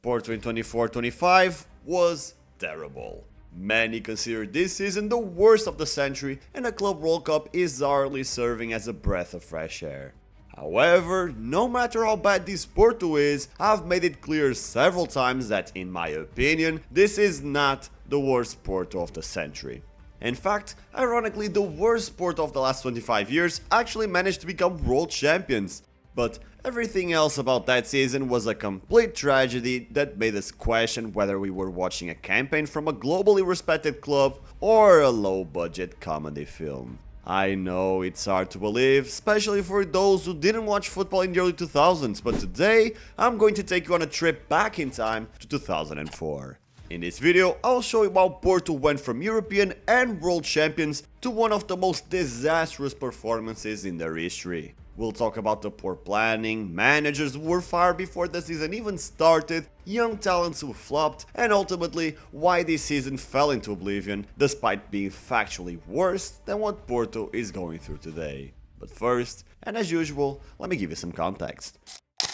Porto in 24-25 was terrible. Many consider this season the worst of the century, and the Club World Cup is hardly serving as a breath of fresh air. However, no matter how bad this Porto is, I've made it clear several times that, in my opinion, this is not the worst Porto of the century. In fact, ironically, the worst Porto of the last 25 years actually managed to become world champions. But everything else about that season was a complete tragedy that made us question whether we were watching a campaign from a globally respected club or a low-budget comedy film. I know it's hard to believe, especially for those who didn't watch football in the early 2000s, but today I'm going to take you on a trip back in time to 2004. In this video, I'll show you how Porto went from European and world champions to one of the most disastrous performances in their history. We'll talk about the poor planning, managers who were fired before the season even started, young talents who flopped, and ultimately why this season fell into oblivion despite being factually worse than what Porto is going through today. But first, and as usual, let me give you some context.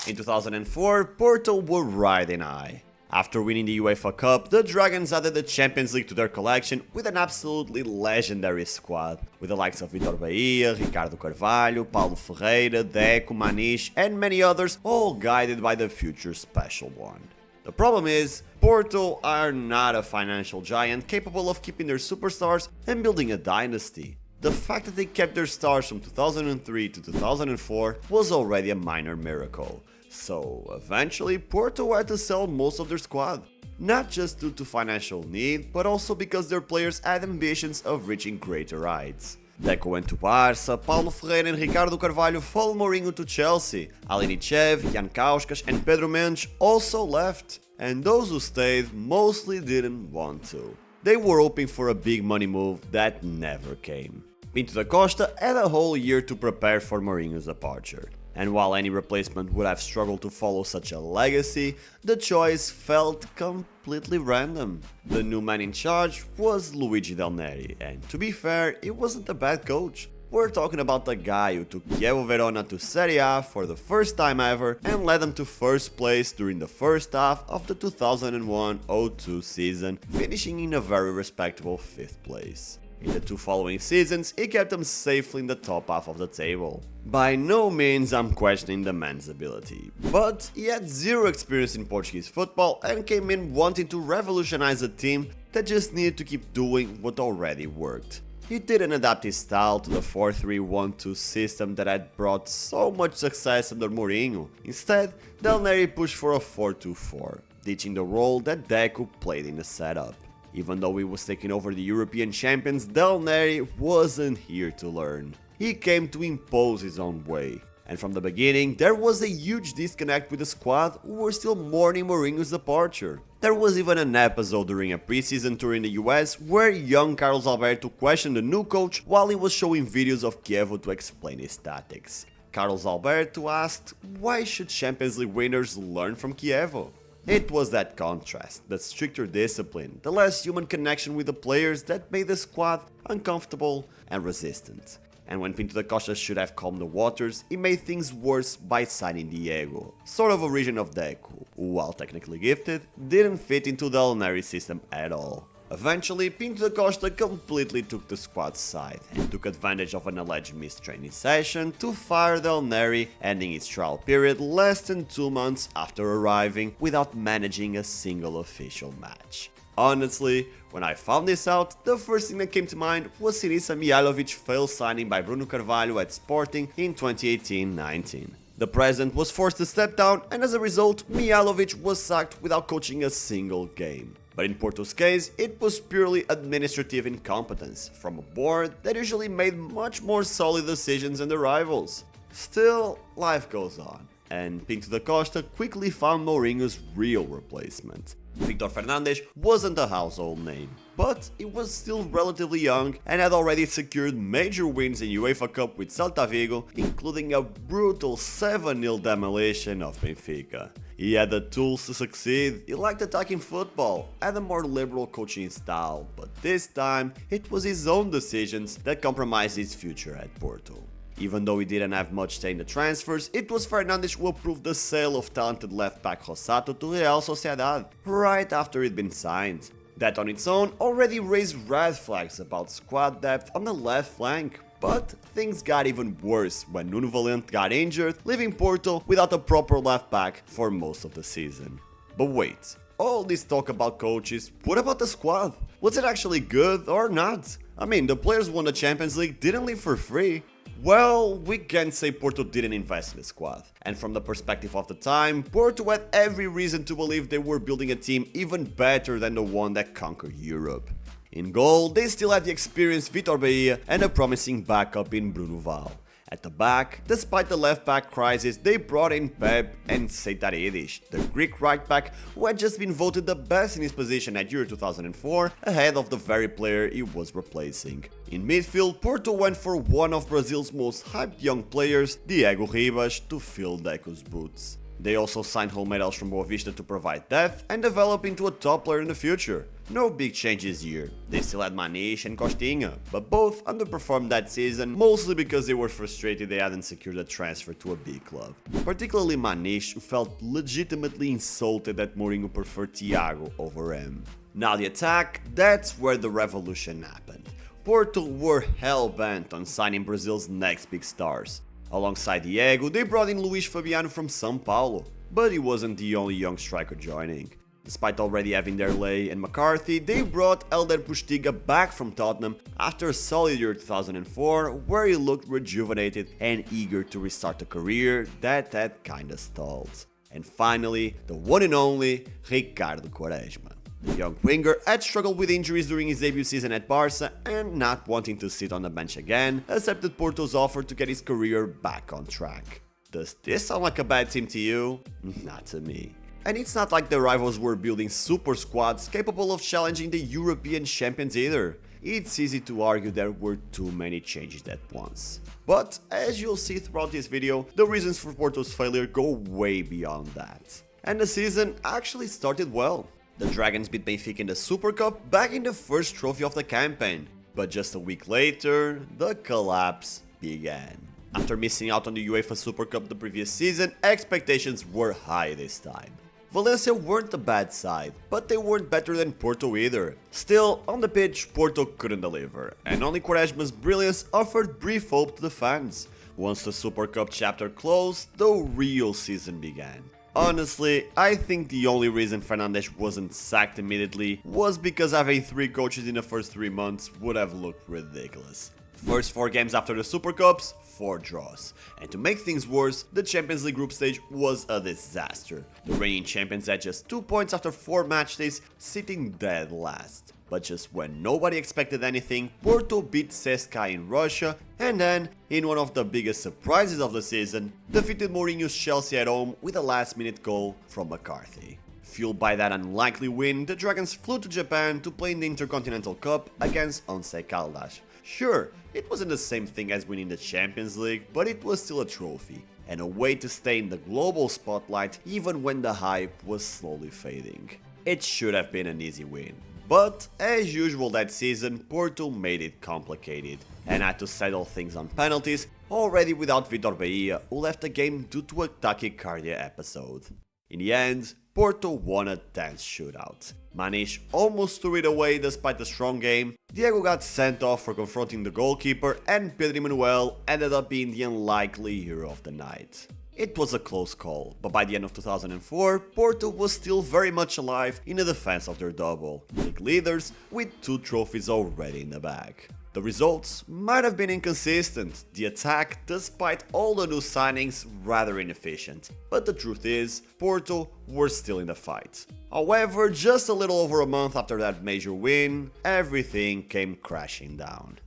In 2004, Porto were riding high. After winning the UEFA Cup, the Dragons added the Champions League to their collection with an absolutely legendary squad, with the likes of Vitor Bahia, Ricardo Carvalho, Paulo Ferreira, Deco, Maniche, and many others, all guided by the future Special One. The problem is, Porto are not a financial giant capable of keeping their superstars and building a dynasty. The fact that they kept their stars from 2003 to 2004 was already a minor miracle. So, eventually, Porto had to sell most of their squad. Not just due to financial need, but also because their players had ambitions of reaching greater heights. Deco went to Barça, Paulo Ferreira and Ricardo Carvalho followed Mourinho to Chelsea, Alinichev, Jan Kauskas and Pedro Mendes also left. And those who stayed mostly didn't want to. They were hoping for a big money move that never came. Pinto da Costa had a whole year to prepare for Mourinho's departure. And while any replacement would have struggled to follow such a legacy, the choice felt completely random. The new man in charge was Luigi Del Neri, and to be fair, it wasn't a bad coach. We're talking about the guy who took Chievo Verona to Serie A for the first time ever and led them to first place during the first half of the 2001-02 season, finishing in a very respectable 5th place. In the 2 following seasons, he kept them safely in the top half of the table. By no means I'm questioning the man's ability, but he had zero experience in Portuguese football and came in wanting to revolutionize a team that just needed to keep doing what already worked. He didn't adapt his style to the 4-3-1-2 system that had brought so much success under Mourinho. Instead, Del Neri pushed for a 4-2-4, ditching the role that Deco played in the setup. Even though he was taking over the European champions, Del Neri wasn't here to learn. He came to impose his own way. And from the beginning, there was a huge disconnect with the squad who were still mourning Mourinho's departure. There was even an episode during a preseason tour in the US where young Carlos Alberto questioned the new coach while he was showing videos of Chievo to explain his tactics. Carlos Alberto asked, why should Champions League winners learn from Chievo? It was that contrast, the stricter discipline, the less human connection with the players that made the squad uncomfortable and resistant. And when Pinto da Costa should have calmed the waters, he made things worse by signing Diego, sort of a region of Deco, who, while technically gifted, didn't fit into the Del Neri system at all. Eventually, Pinto da Costa completely took the squad's side and took advantage of an alleged missed training session to fire Del Neri, ending his trial period less than 2 months after arriving without managing a single official match. Honestly, when I found this out, the first thing that came to mind was Sinisa Mihajlović failed signing by Bruno Carvalho at Sporting in 2018-19. The president was forced to step down, and as a result, Mihajlović was sacked without coaching a single game. But in Porto's case, it was purely administrative incompetence, from a board that usually made much more solid decisions than the rivals. Still, life goes on, and Pinto da Costa quickly found Mourinho's real replacement. Victor Fernandes wasn't a household name, but he was still relatively young and had already secured major wins in UEFA Cup with Celta Vigo, including a brutal 7-0 demolition of Benfica. He had the tools to succeed, he liked attacking football, had a more liberal coaching style, but this time it was his own decisions that compromised his future at Porto. Even though he didn't have much say in the transfers, it was Fernandes who approved the sale of talented left-back Rossato to Real Sociedad, right after he'd been signed. That on its own already raised red flags about squad depth on the left flank. But things got even worse when Nuno Valente got injured, leaving Porto without a proper left back for most of the season. But wait, all this talk about coaches, what about the squad? Was it actually good or not? I mean, the players won the Champions League, didn't leave for free. Well, we can't say Porto didn't invest in the squad. And from the perspective of the time, Porto had every reason to believe they were building a team even better than the one that conquered Europe. In goal, they still had the experienced Vitor Bahia and a promising backup in Bruno Val. At the back, despite the left-back crisis, they brought in Pep and Seitaridis, the Greek right-back who had just been voted the best in his position at Euro 2004, ahead of the very player he was replacing. In midfield, Porto went for one of Brazil's most hyped young players, Diego Ribas, to fill Deco's boots. They also signed Holmeiros from Boavista to provide depth and develop into a top player in the future. No big changes here. They still had Maniche and Costinha, but both underperformed that season, mostly because they were frustrated they hadn't secured a transfer to a big club. Particularly Maniche, who felt legitimately insulted that Mourinho preferred Thiago over him. Now the attack, that's where the revolution happened. Porto were hell-bent on signing Brazil's next big stars. Alongside Diego, they brought in Luis Fabiano from São Paulo, but he wasn't the only young striker joining. Despite already having Derlei and McCarthy, they brought Elder Postiga back from Tottenham after a solid year 2004, where he looked rejuvenated and eager to restart a career that had kinda stalled. And finally, the one and only Ricardo Quaresma. The young winger had struggled with injuries during his debut season at Barca and, not wanting to sit on the bench again, accepted Porto's offer to get his career back on track. Does this sound like a bad team to you? Not to me. And it's not like the rivals were building super squads capable of challenging the European champions either. It's easy to argue there were too many changes at once. But, as you'll see throughout this video, the reasons for Porto's failure go way beyond that. And the season actually started well. The Dragons beat Benfica in the Super Cup, bagging the first trophy of the campaign. But just a week later, the collapse began. After missing out on the UEFA Super Cup the previous season, expectations were high this time. Valencia weren't a bad side, but they weren't better than Porto either. Still, on the pitch, Porto couldn't deliver, and only Quaresma's brilliance offered brief hope to the fans. Once the Super Cup chapter closed, the real season began. Honestly, I think the only reason Fernandes wasn't sacked immediately was because having 3 coaches in the first 3 months would have looked ridiculous. First 4 games after the Super Cups, 4 draws. And to make things worse, the Champions League group stage was a disaster. The reigning champions had just 2 points after 4 match days, sitting dead last. But just when nobody expected anything, Porto beat CSKA in Russia, and then, in one of the biggest surprises of the season, defeated Mourinho's Chelsea at home with a last-minute goal from McCarthy. Fueled by that unlikely win, the Dragons flew to Japan to play in the Intercontinental Cup against Once Caldas. Sure, it wasn't the same thing as winning the Champions League, but it was still a trophy, and a way to stay in the global spotlight even when the hype was slowly fading. It should have been an easy win. But, as usual that season, Porto made it complicated, and had to settle things on penalties, already without Vitor Bahia, who left the game due to a tachycardia episode. In the end, Porto won a tense shootout. Maniche almost threw it away despite the strong game, Diego got sent off for confronting the goalkeeper, and Pedro Manuel ended up being the unlikely hero of the night. It was a close call, but by the end of 2004, Porto was still very much alive in the defense of their double, league leaders with 2 trophies already in the bag. The results might have been inconsistent, the attack, despite all the new signings, rather inefficient, but the truth is, Porto were still in the fight. However, just a little over a month after that major win, everything came crashing down.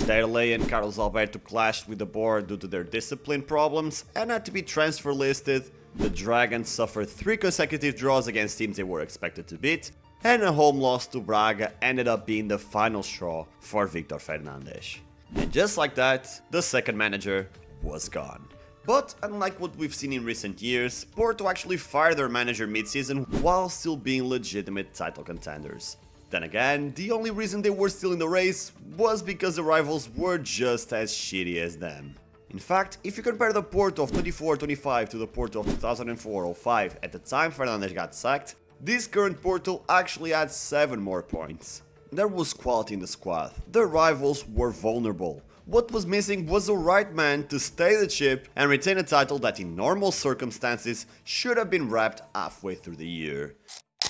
Derlei and Carlos Alberto clashed with the board due to their discipline problems and had to be transfer listed. The Dragons suffered 3 consecutive draws against teams they were expected to beat, and a home loss to Braga ended up being the final straw for Victor Fernandes. And just like that, the second manager was gone. But unlike what we've seen in recent years, Porto actually fired their manager mid-season while still being legitimate title contenders. Then again, the only reason they were still in the race was because the rivals were just as shitty as them. In fact, if you compare the Porto of 24-25 to the Porto of 2004-05 at the time Fernandes got sacked, this current Porto actually had 7 more points. There was quality in the squad, the rivals were vulnerable. What was missing was the right man to stay the ship and retain a title that in normal circumstances should have been wrapped halfway through the year.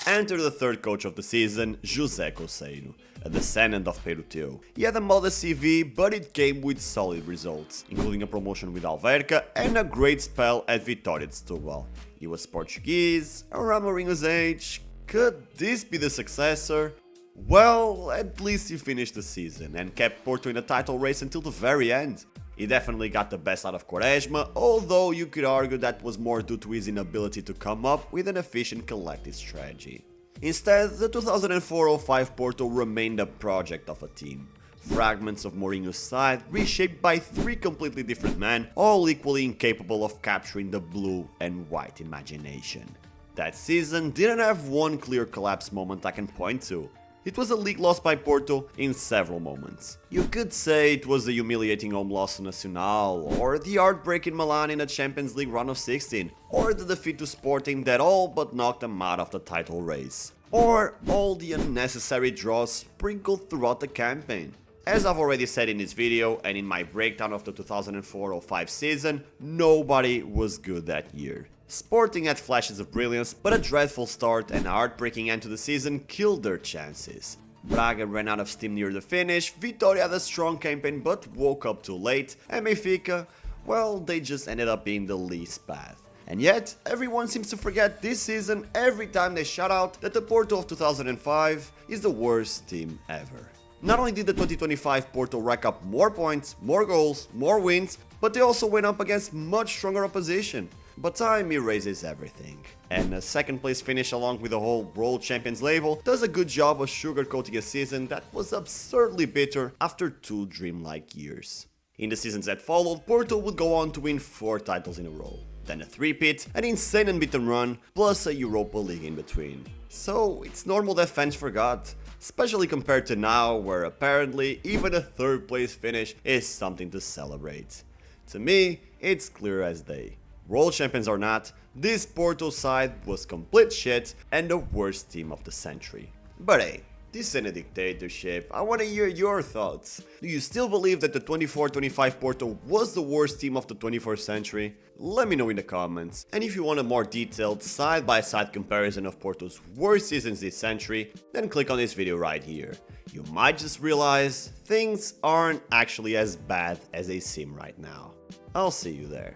Enter the third coach of the season, José Coceiro, a descendant of Peruteu. He had a modest CV, but it came with solid results, including a promotion with Alverca and a great spell at Vitória de Setúbal. He was Portuguese, around Mourinho's age. Could this be the successor? Well, at least he finished the season and kept Porto in the title race until the very end. He definitely got the best out of Quaresma, although you could argue that was more due to his inability to come up with an efficient collective strategy. Instead, the 2004-05 Porto remained a project of a team. Fragments of Mourinho's side reshaped by 3 completely different men, all equally incapable of capturing the blue and white imagination. That season didn't have one clear collapse moment I can point to. It was a league loss by Porto in several moments. You could say it was the humiliating home loss to Nacional, or the heartbreak in Milan in a Champions League round of 16, or the defeat to Sporting that all but knocked them out of the title race, or all the unnecessary draws sprinkled throughout the campaign. As I've already said in this video and in my breakdown of the 2004-05 season, nobody was good that year. Sporting had flashes of brilliance, but a dreadful start and a heartbreaking end to the season killed their chances. Braga ran out of steam near the finish, Vitória had a strong campaign but woke up too late, and Benfica, well, they just ended up being the least bad. And yet, everyone seems to forget this season every time they shout out that the Porto of 2005 is the worst team ever. Not only did the 2025 Porto rack up more points, more goals, more wins, but they also went up against much stronger opposition. But time erases everything, and a second place finish along with the whole World Champions label does a good job of sugarcoating a season that was absurdly bitter after 2 dreamlike years. In the seasons that followed, Porto would go on to win 4 titles in a row, then a three-peat, an insane unbeaten run, plus a Europa League in between. So it's normal that fans forgot, especially compared to now where apparently even a 3rd place finish is something to celebrate. To me, it's clear as day. World champions or not, this Porto side was complete shit and the worst team of the century. But hey, this ain't a dictatorship, I wanna hear your thoughts. Do you still believe that the 24-25 Porto was the worst team of the 21st century? Let me know in the comments. And if you want a more detailed side-by-side comparison of Porto's worst seasons this century, then click on this video right here. You might just realize things aren't actually as bad as they seem right now. I'll see you there.